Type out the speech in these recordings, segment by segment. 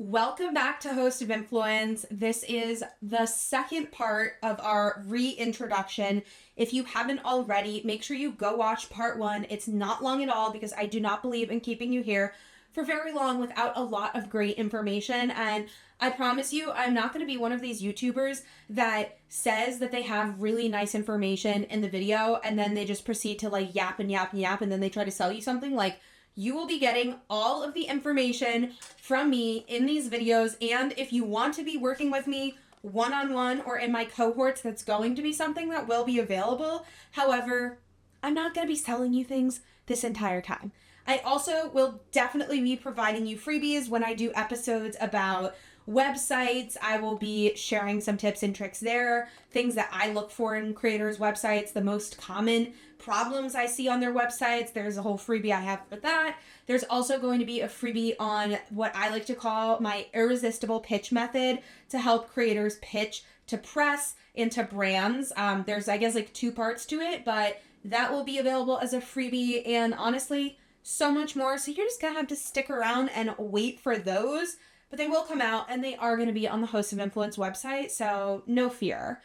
Welcome back to Host of Influence. This is the second part of our reintroduction. If you haven't already, make sure you go watch part one. It's not long at all because I do not believe in keeping you here for very long without a lot of great information. And I promise you, I'm not going to be one of these YouTubers that says that they have really nice information in the video and then they just proceed to like yap and yap and yap and then they try to sell you something. Like, you will be getting all of the information from me in these videos. And if you want to be working with me one-on-one or in my cohorts, that's going to be something that will be available. However, I'm not going to be selling you things this entire time. I also will definitely be providing you freebies when I do episodes about websites. I will be sharing some tips and tricks there, things that I look for in creators' websites, the most common problems I see on their websites. There's a whole freebie I have for that. There's also going to be a freebie on what I like to call my irresistible pitch method to help creators pitch to press and to brands. There's, I guess, like two parts to it, but that will be available as a freebie, and honestly, so much more. So you're just gonna have to stick around and wait for those, but they will come out and they are going to be on the Host of Influence website. So no fear.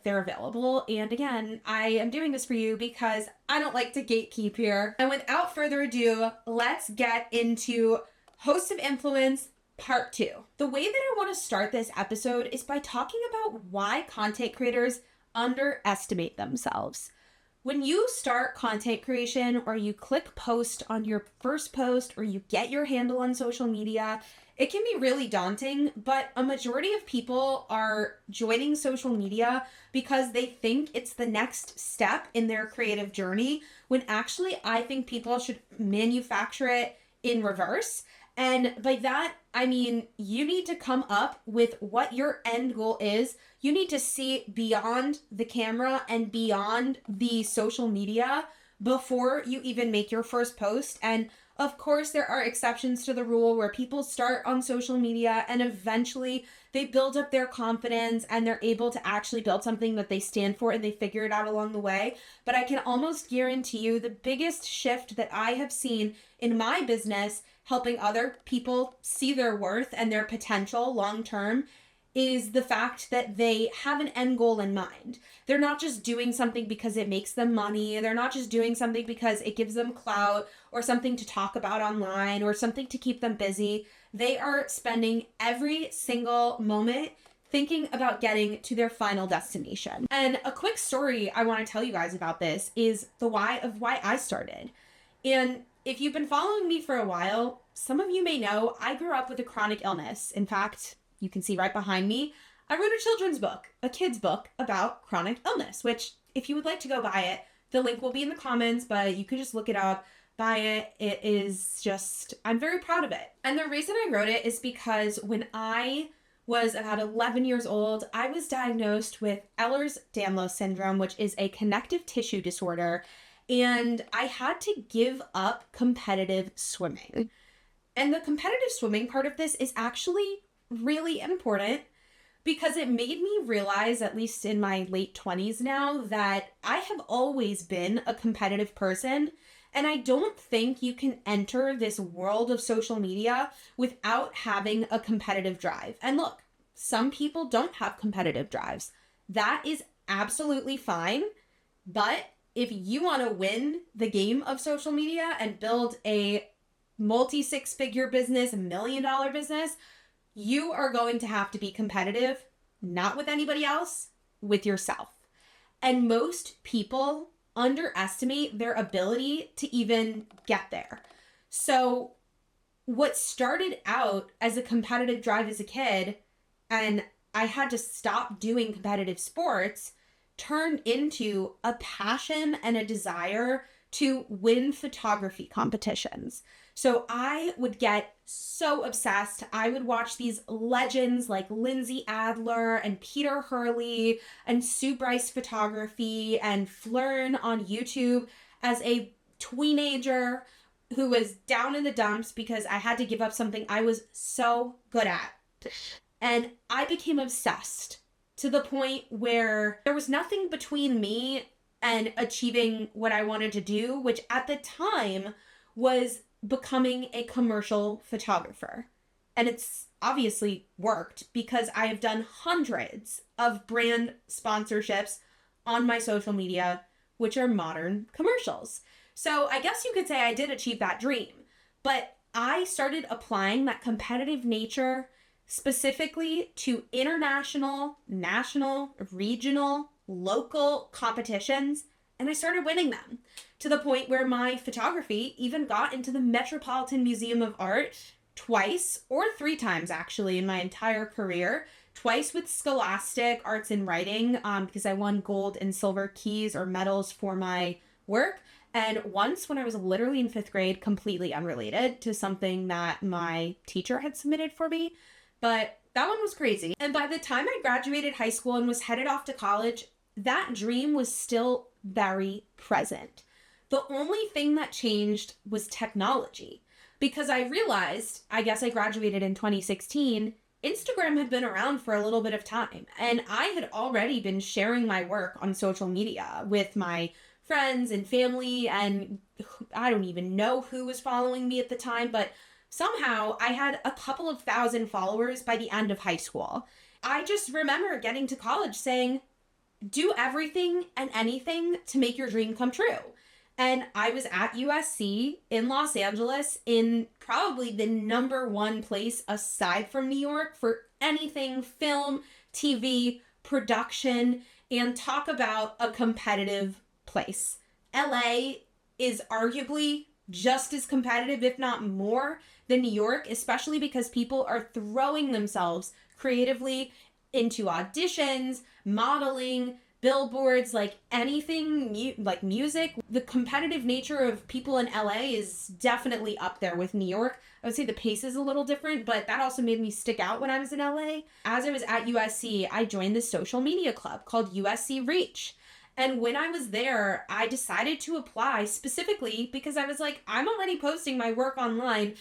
They're available. And again, I am doing this for you because I don't like to gatekeep here. And without further ado, let's get into Host of Influence Part 2. The way that I want to start this episode is by talking about why content creators underestimate themselves. When you start content creation or you click post on your first post or you get your handle on social media, it can be really daunting, but a majority of people are joining social media because they think it's the next step in their creative journey, when actually I think people should manufacture it in reverse. And by that, I mean, you need to come up with what your end goal is. You need to see beyond the camera and beyond the social media before you even make your first post. And of course, there are exceptions to the rule where people start on social media and eventually they build up their confidence and they're able to actually build something that they stand for and they figure it out along the way. But I can almost guarantee you the biggest shift that I have seen in my business, helping other people see their worth and their potential long term, is the fact that they have an end goal in mind. They're not just doing something because it makes them money. They're not just doing something because it gives them clout or something to talk about online or something to keep them busy. They are spending every single moment thinking about getting to their final destination. And a quick story I want to tell you guys about this is the why of why I started. And if you've been following me for a while, some of you may know I grew up with a chronic illness. In fact, you can see right behind me, I wrote a children's book, a kid's book about chronic illness, which if you would like to go buy it, the link will be in the comments, but you could just look it up, buy it. It is just, I'm very proud of it. And the reason I wrote it is because when I was about 11 years old, I was diagnosed with Ehlers-Danlos syndrome, which is a connective tissue disorder, and I had to give up competitive swimming. And the competitive swimming part of this is actually really important because it made me realize, at least in my late 20s now, that I have always been a competitive person. And I don't think you can enter this world of social media without having a competitive drive. And look, some people don't have competitive drives. That is absolutely fine. But if you want to win the game of social media and build a multi-six-figure business, $1 million business, you are going to have to be competitive, not with anybody else, with yourself. And most people underestimate their ability to even get there. So what started out as a competitive drive as a kid, and I had to stop doing competitive sports, turned into a passion and a desire to win photography competitions. So I would get so obsessed. I would watch these legends like Lindsay Adler and Peter Hurley and Sue Bryce Photography and Flern on YouTube as a teenager who was down in the dumps because I had to give up something I was so good at. And I became obsessed to the point where there was nothing between me and achieving what I wanted to do, which at the time was becoming a commercial photographer. And it's obviously worked because I have done hundreds of brand sponsorships on my social media, which are modern commercials. So I guess you could say I did achieve that dream, but I started applying that competitive nature specifically to international, national, regional, local competitions, and I started winning them to the point where my photography even got into the Metropolitan Museum of Art twice, or 3 times actually, in my entire career. Twice with Scholastic Arts and Writing, because I won gold and silver keys or medals for my work. And once when I was literally in 5th grade, completely unrelated to something that my teacher had submitted for me. But that one was crazy. And by the time I graduated high school and was headed off to college, that dream was still very present. The only thing that changed was technology. Because I realized, I guess I graduated in 2016, Instagram had been around for a little bit of time. And I had already been sharing my work on social media with my friends and family. And I don't even know who was following me at the time, but somehow I had a couple of thousand followers by the end of high school. I just remember getting to college saying, do everything and anything to make your dream come true. And I was at USC in Los Angeles, in probably the #1 place aside from New York for anything film, TV, production, and talk about a competitive place. LA is arguably just as competitive, if not more, than New York, especially because people are throwing themselves creatively into auditions, modeling, billboards, like anything, like music. The competitive nature of people in LA is definitely up there with New York. I would say the pace is a little different, but that also made me stick out when I was in LA. As I was at USC, I joined this social media club called USC Reach. And when I was there, I decided to apply specifically because I was like, I'm already posting my work online.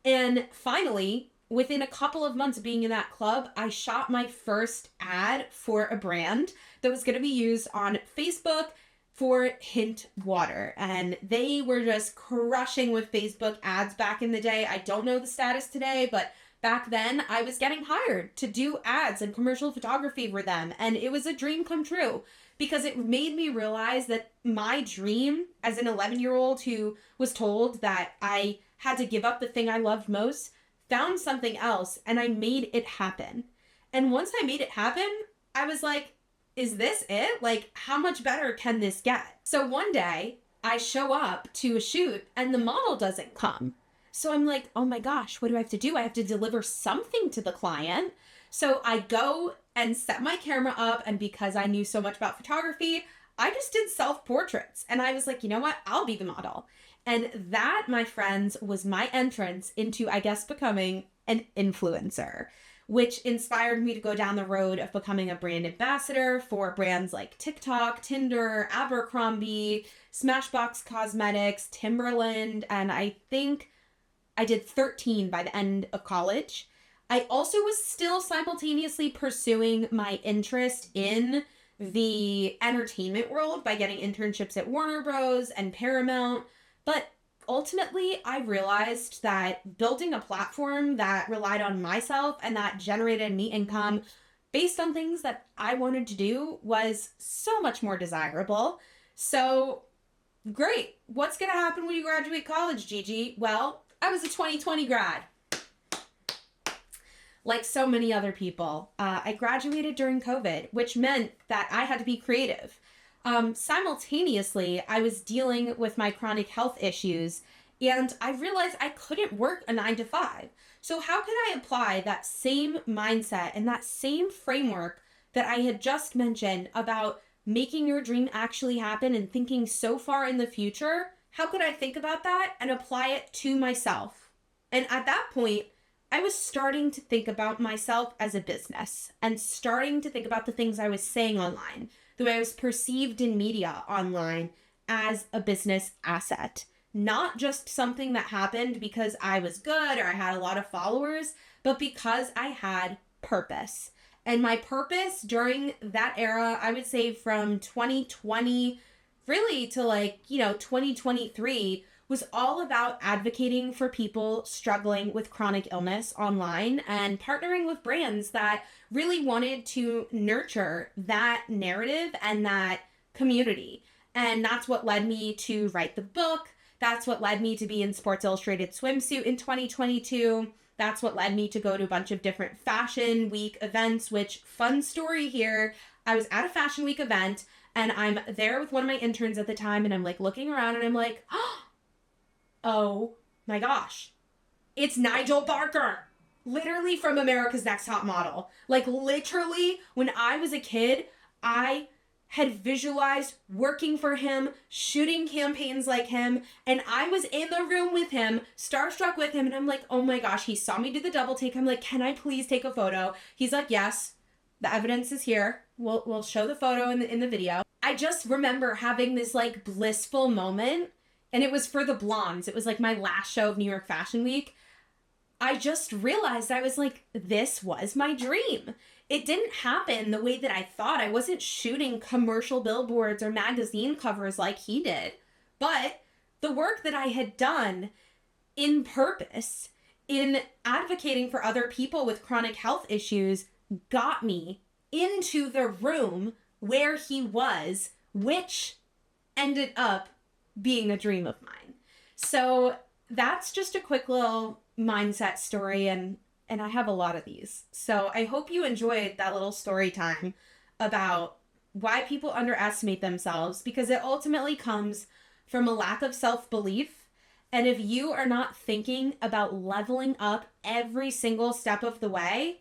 And finally, within a couple of months of being in that club, I shot my first ad for a brand that was going to be used on Facebook for Hint Water. And they were just crushing with Facebook ads back in the day. I don't know the status today, but back then I was getting hired to do ads and commercial photography for them. And it was a dream come true because it made me realize that my dream as an 11-year-old who was told that I had to give up the thing I loved most, found something else, and I made it happen. And once I made it happen, I was like, is this it? Like, how much better can this get? So one day, I show up to a shoot, and the model doesn't come. So I'm like, oh my gosh, what do I have to do? I have to deliver something to the client. So I go and set my camera up, and because I knew so much about photography, I just did self-portraits. And I was like, you know what? I'll be the model. And that, my friends, was my entrance into, I guess, becoming an influencer, which inspired me to go down the road of becoming a brand ambassador for brands like TikTok, Tinder, Abercrombie, Smashbox Cosmetics, Timberland, and I think I did 13 by the end of college. I also was still simultaneously pursuing my interest in the entertainment world by getting internships at Warner Bros. And Paramount. But ultimately, I realized that building a platform that relied on myself and that generated me income based on things that I wanted to do was so much more desirable. So, great. What's going to happen when you graduate college, Gigi? Well, I was a 2020 grad. Like so many other people, I graduated during COVID, which meant that I had to be creative. Simultaneously, I was dealing with my chronic health issues, and I realized I couldn't work a 9-to-5. So how could I apply that same mindset and that same framework that I had just mentioned about making your dream actually happen and thinking so far in the future? How could I think about that and apply it to myself? And at that point, I was starting to think about myself as a business and starting to think about the things I was saying online, the way I was perceived in media online as a business asset. Not just something that happened because I was good or I had a lot of followers, but because I had purpose. And my purpose during that era, I would say from 2020 really to 2023, was all about advocating for people struggling with chronic illness online and partnering with brands that really wanted to nurture that narrative and that community. And that's what led me to write the book. That's what led me to be in Sports Illustrated swimsuit in 2022. That's what led me to go to a bunch of different Fashion Week events, which, fun story here, I was at a Fashion Week event and I'm there with one of my interns at the time and I'm like looking around and I'm like, oh my gosh, it's Nigel Barker, literally from America's Next Top Model. Like literally when I was a kid, I had visualized working for him, shooting campaigns like him, and I was in the room with him, starstruck with him, and I'm like, oh my gosh, he saw me do the double take. I'm like, can I please take a photo? He's like, yes, the evidence is here. We'll show the photo in the video. I just remember having this like blissful moment, and it was for the Blondes. It was like my last show of New York Fashion Week. I just realized I was like, this was my dream. It didn't happen the way that I thought. I wasn't shooting commercial billboards or magazine covers like he did. But the work that I had done in purpose, in advocating for other people with chronic health issues, got me into the room where he was, which ended up being a dream of mine. So that's just a quick little mindset story, and I have a lot of these. So I hope you enjoyed that little story time about why people underestimate themselves, because it ultimately comes from a lack of self-belief. And if you are not thinking about leveling up every single step of the way,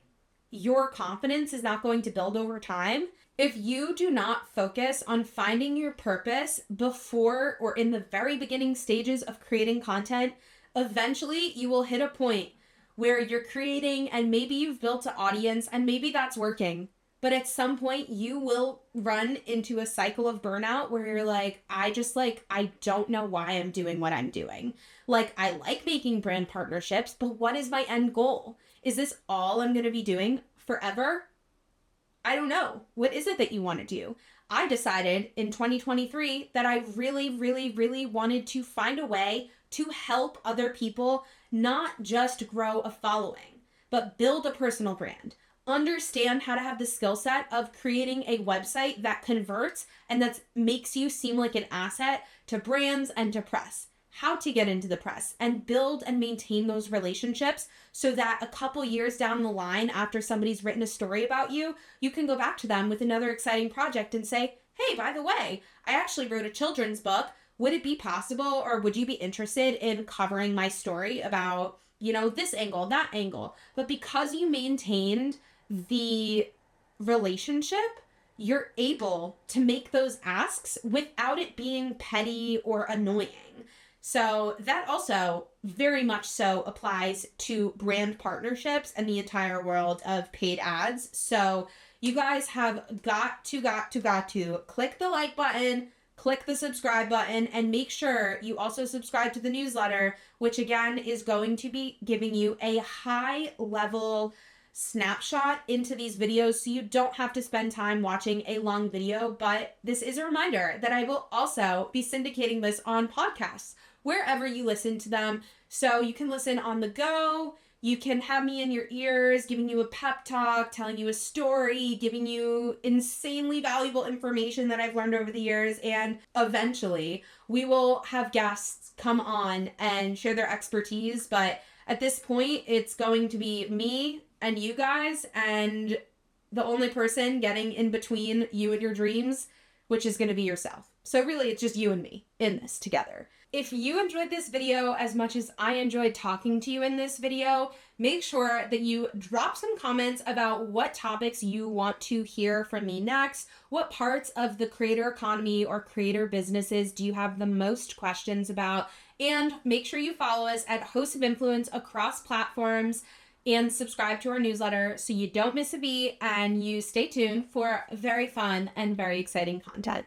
your confidence is not going to build over time. If you do not focus on finding your purpose before or in the very beginning stages of creating content, eventually you will hit a point where you're creating and maybe you've built an audience and maybe that's working. But at some point you will run into a cycle of burnout where you're like, I don't know why I'm doing what I'm doing. Like, I like making brand partnerships, but what is my end goal? Is this all I'm going to be doing forever? I don't know. What is it that you want to do? I decided in 2023 that I really, really, really wanted to find a way to help other people not just grow a following, but build a personal brand. Understand how to have the skill set of creating a website that converts and that makes you seem like an asset to brands and to press. How to get into the press and build and maintain those relationships so that a couple years down the line, after somebody's written a story about you, you can go back to them with another exciting project and say, hey, by the way, I actually wrote a children's book. Would it be possible, or would you be interested in covering my story about, this angle, that angle? But because you maintained the relationship, you're able to make those asks without it being petty or annoying. So that also very much so applies to brand partnerships and the entire world of paid ads. So you guys have got to click the like button, click the subscribe button, and make sure you also subscribe to the newsletter, which again is going to be giving you a high level snapshot into these videos so you don't have to spend time watching a long video. But this is a reminder that I will also be syndicating this on podcasts, wherever you listen to them. So you can listen on the go. You can have me in your ears, giving you a pep talk, telling you a story, giving you insanely valuable information that I've learned over the years. And eventually we will have guests come on and share their expertise. But at this point, it's going to be me and you guys, and the only person getting in between you and your dreams, which is going to be yourself. So really, it's just you and me in this together. If you enjoyed this video as much as I enjoyed talking to you in this video, make sure that you drop some comments about what topics you want to hear from me next. What parts of the creator economy or creator businesses do you have the most questions about? And make sure you follow us at Hosts of Influence across platforms and subscribe to our newsletter so you don't miss a beat and you stay tuned for very fun and very exciting content.